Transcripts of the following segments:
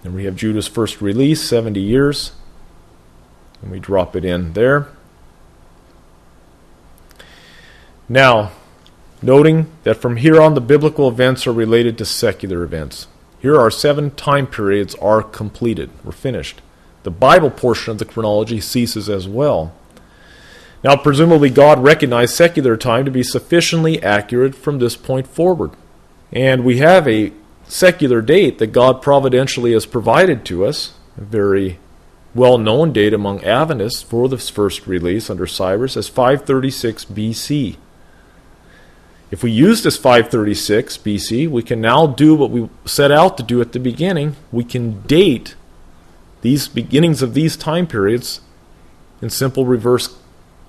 And we have Judah's first release, 70 years. And we drop it in there. Now, noting that from here on the biblical events are related to secular events. Here our 7 time periods are completed. We're finished. The Bible portion of the chronology ceases as well. Now, presumably God recognized secular time to be sufficiently accurate from this point forward. And we have a secular date that God providentially has provided to us, a very well-known date among Adventists for this first release under Cyrus as 536 BC. If we use this 536 BC, we can now do what we set out to do at the beginning. We can date these beginnings of these time periods in simple reverse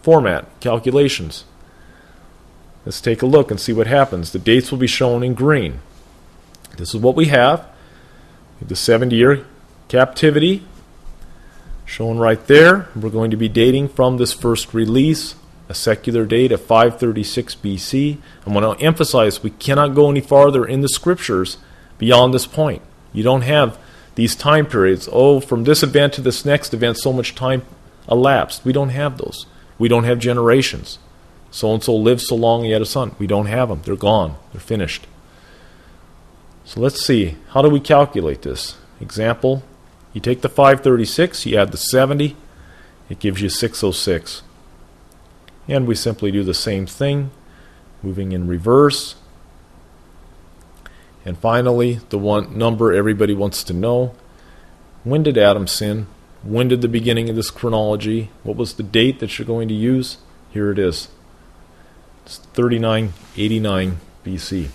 format calculations. Let's take a look and see what happens. The dates will be shown in green. This is what we have. The 70-year captivity shown right there. We're going to be dating from this first release, a secular date of 536 BC. I want to emphasize we cannot go any farther in the scriptures beyond this point. You don't have these time periods. Oh, from this event to this next event, so much time elapsed. We don't have those. We don't have generations. So-and-so lived so long he had a son. We don't have them. They're gone. They're finished. So let's see. How do we calculate this? Example, you take the 536, you add the 70, it gives you 606. And we simply do the same thing, moving in reverse. And finally, the one number everybody wants to know. When did Adam sin? When did the beginning of this chronology? What was the date that you're going to use? Here it is. It's 3989 BC.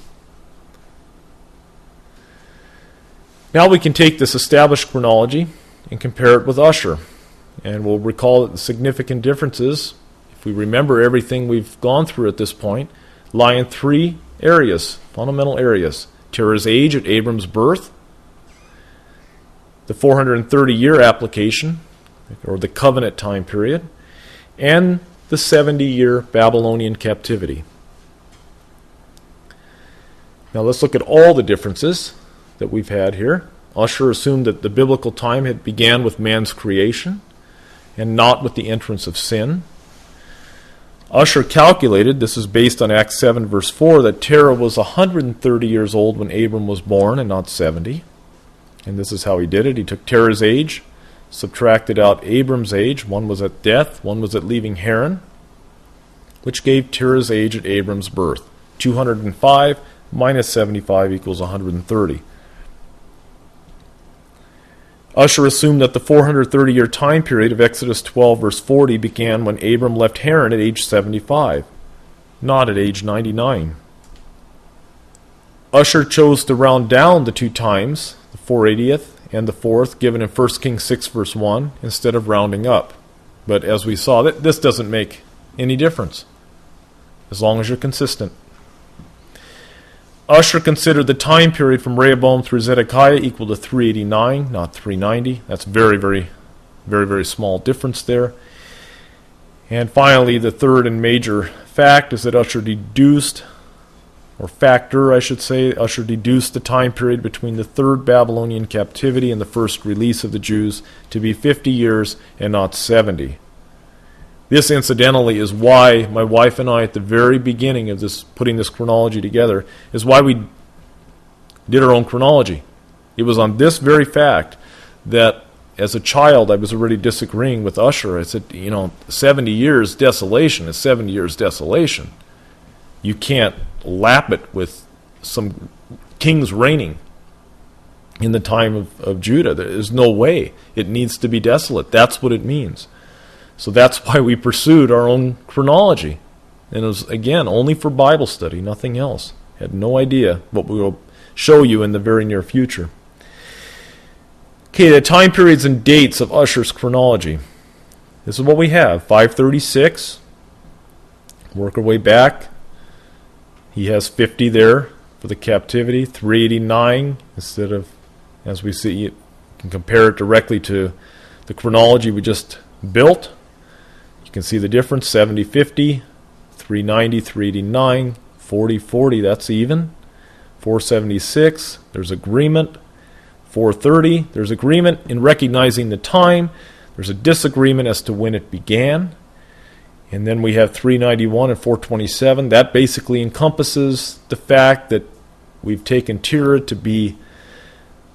Now we can take this established chronology and compare it with Ussher. And we'll recall that the significant differences, if we remember everything we've gone through at this point, lie in 3 areas, fundamental areas. Terah's age at Abram's birth, the 430-year application, or the covenant time period, and the 70-year Babylonian captivity. Now let's look at all the differences that we've had here. Ussher assumed that the biblical time had began with man's creation and not with the entrance of sin. Ussher calculated, this is based on Acts 7 verse 4, that Terah was 130 years old when Abram was born and not 70. And this is how he did it. He took Terah's age, subtracted out Abram's age. One was at death, one was at leaving Haran, which gave Terah's age at Abram's birth. 205 minus 75 equals 130. Ussher assumed that the 430-year time period of Exodus 12 verse 40 began when Abram left Haran at age 75, not at age 99. Ussher chose to round down the 2 times, the 480th and the 4th, given in 1 Kings 6 verse 1, instead of rounding up. But as we saw, this doesn't make any difference, as long as you're consistent. Ussher considered the time period from Rehoboam through Zedekiah equal to 389, not 390. That's very small difference there. And finally, the third and major fact is that Ussher deduced, or factor I should say, Ussher deduced the time period between the third Babylonian captivity and the first release of the Jews to be 50 years and not 70. This, incidentally, is why my wife and I, at the very beginning of this, putting this chronology together, is why we did our own chronology. It was on this very fact that, as a child, I was already disagreeing with Ussher. I said, 70 years desolation is 70 years desolation. You can't lap it with some kings reigning in the time of Judah. There's no way. It needs to be desolate. That's what it means. So that's why we pursued our own chronology. And it was, again, only for Bible study, nothing else. Had no idea what we will show you in the very near future. Okay, the time periods and dates of Ussher's chronology. This is what we have. 536. Work our way back. He has 50 there for the captivity. 389 instead of, as we see, you can compare it directly to the chronology we just built. You can see the difference, 70, 50, 390, 389, 40, 40, that's even. 476, there's agreement. 430, there's agreement in recognizing the time. There's a disagreement as to when it began. And then we have 391 and 427. That basically encompasses the fact that we've taken Terah to be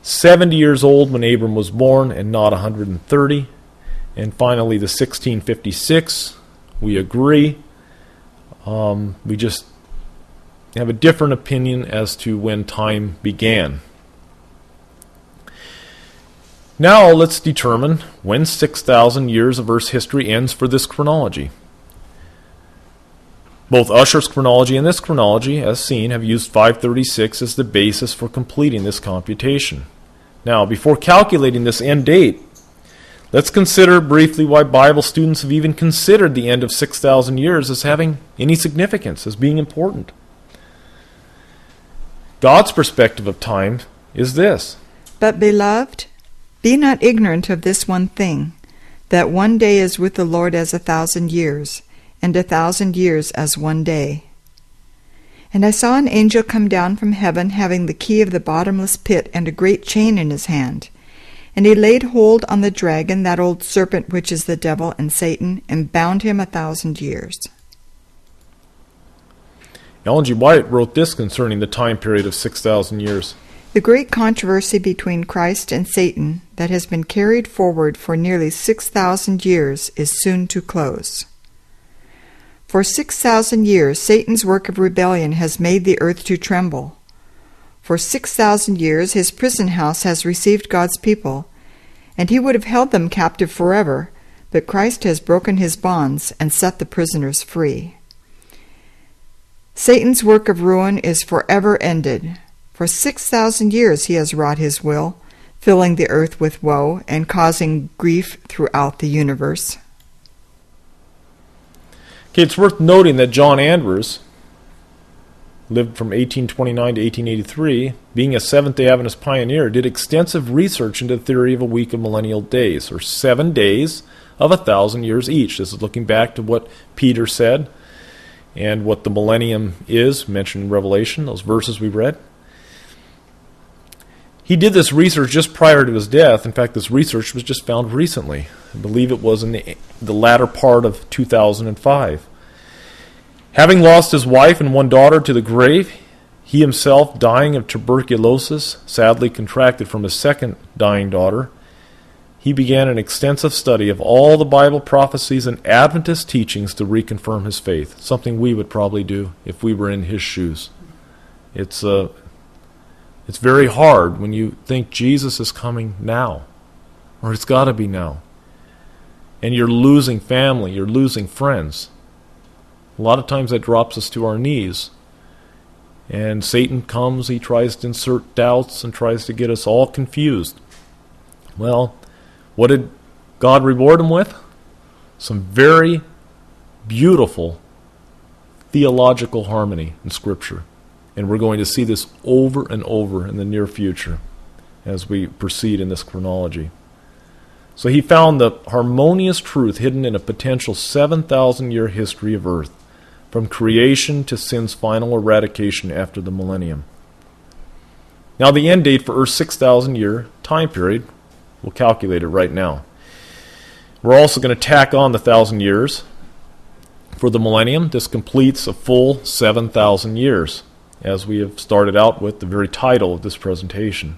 70 years old when Abram was born and not 130. And finally, the 1656, we agree. We just have a different opinion as to when time began. Now let's determine when 6,000 years of Earth's history ends for this chronology. Both Ussher's chronology and this chronology, as seen, have used 536 as the basis for completing this computation. Now, before calculating this end date, let's consider briefly why Bible students have even considered the end of 6,000 years as having any significance, as being important. God's perspective of time is this. But, beloved, be not ignorant of this one thing, that one day is with the Lord as 1,000 years, and 1,000 years as one day. And I saw an angel come down from heaven, having the key of the bottomless pit and a great chain in his hand. And he laid hold on the dragon, that old serpent which is the devil and Satan, and bound him 1,000 years. Ellen G. White wrote this concerning the time period of 6,000 years. The great controversy between Christ and Satan that has been carried forward for nearly 6,000 years is soon to close. For 6,000 years, Satan's work of rebellion has made the earth to tremble. For 6,000 years, his prison house has received God's people, and he would have held them captive forever, but Christ has broken his bonds and set the prisoners free. Satan's work of ruin is forever ended. For 6,000 years he has wrought his will, filling the earth with woe and causing grief throughout the universe. Okay, it's worth noting that John Andrews lived from 1829 to 1883, being a Seventh-day Adventist pioneer, did extensive research into the theory of a week of millennial days, or 7 days of 1,000 years each. This is looking back to what Peter said and what the millennium is, mentioned in Revelation, those verses we read. He did this research just prior to his death. In fact, this research was just found recently. I believe it was in the latter part of 2005. Having lost his wife and one daughter to the grave, he himself dying of tuberculosis, sadly contracted from his second dying daughter, he began an extensive study of all the Bible prophecies and Adventist teachings to reconfirm his faith, something we would probably do if we were in his shoes. It's very hard when you think Jesus is coming now, or it's got to be now. And you're losing family, you're losing friends. A lot of times that drops us to our knees. And Satan comes, he tries to insert doubts and tries to get us all confused. Well, what did God reward him with? Some very beautiful theological harmony in Scripture. And we're going to see this over and over in the near future as we proceed in this chronology. So he found the harmonious truth hidden in a potential 7,000-year history of Earth, from creation to sin's final eradication after the millennium. Now the end date for Earth's 6,000-year time period, we'll calculate it right now. We're also going to tack on the 1,000 years for the millennium. This completes a full 7,000 years, as we have started out with the very title of this presentation.